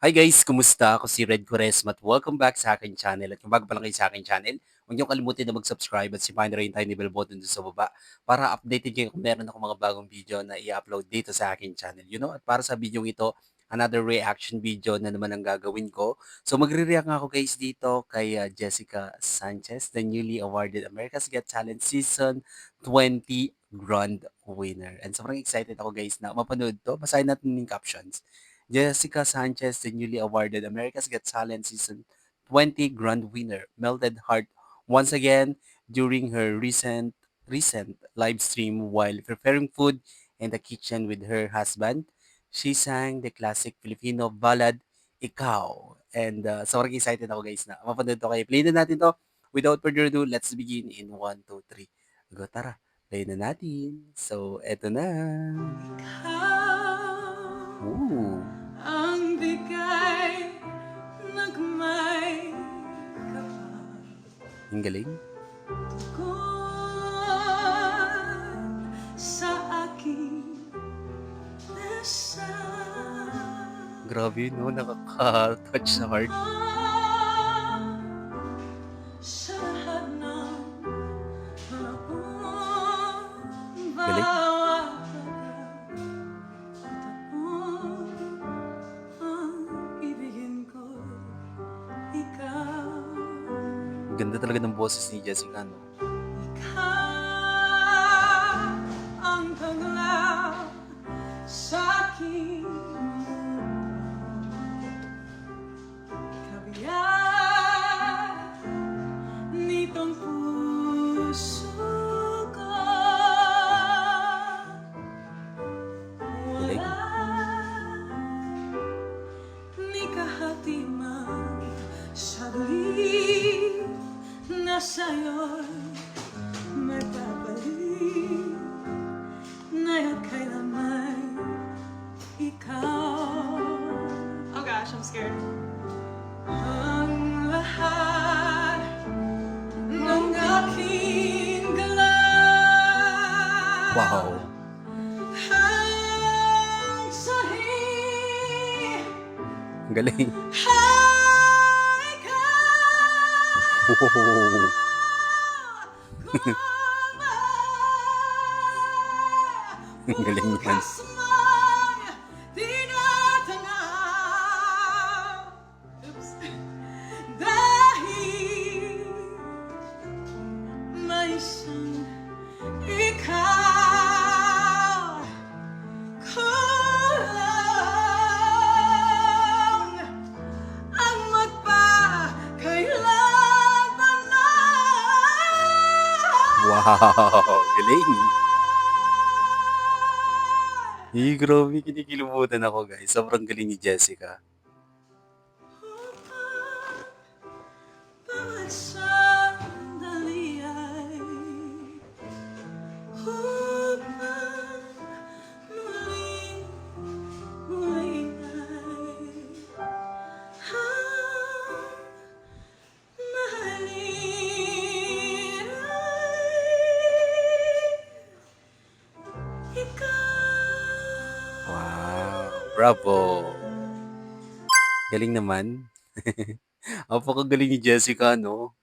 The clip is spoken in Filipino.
Hi guys, kumusta? Ako si Red Quaresma at welcome back sa aking channel. At kung bago pa lang kayo sa aking channel, huwag niyo kalimutan na mag-subscribe at sipahin na rin yung tiny bell button doon sa baba para updated kayo kung meron ako mga bagong video na i-upload dito sa aking channel. At para sa video ito, another reaction video na naman ang gagawin ko. So magre-react nga ako guys dito kay Jessica Sanchez, the newly awarded America's Got Talent Season 20 Grand Winner. And sobrang excited ako guys na mapanood to. Basahin natin yung captions. Jessica Sanchez, the newly awarded America's Got Talent Season 20 Grand Winner, melted heart once again during her recent live stream while preparing food in the kitchen with her husband. She sang the classic Filipino ballad, Ikaw. And sobrang excited ako guys na mapanood to kayo. Play na natin to. Without further ado, let's begin in 1, 2, 3. Go, tara. Play na natin. So, eto na. Ooh. Ang bigay nagmay kapal Ang galing. Tugon sa aking dasal Grabe, no? Nakaka-touch sa heart. Sa lahat ng Galing. Ganda talaga ng boses ni Jessica, no? Ikaw ang taglaw sa aking kabiyak nitong puso ko. Galing. Wala ni kahatimang saglit na sa'yo'y magpapalik na't kailanman ikaw. Oh gosh, I'm scared. Ang lahat ng aking galaw. Wow. Ang sahi. Ang galing. Ikaw. Ang galing yan. Oops. Dahil may isang ikaw kulang ang magpakailanman na. Wow. Galing. Grabe, kinikilabutan ako guys. Sobrang galing ni Jessica. Bawat sandali ay upang muling ay mahalin ay ikaw. Wow. Bravo. Galing naman. Napakagaling ni Jessica, no?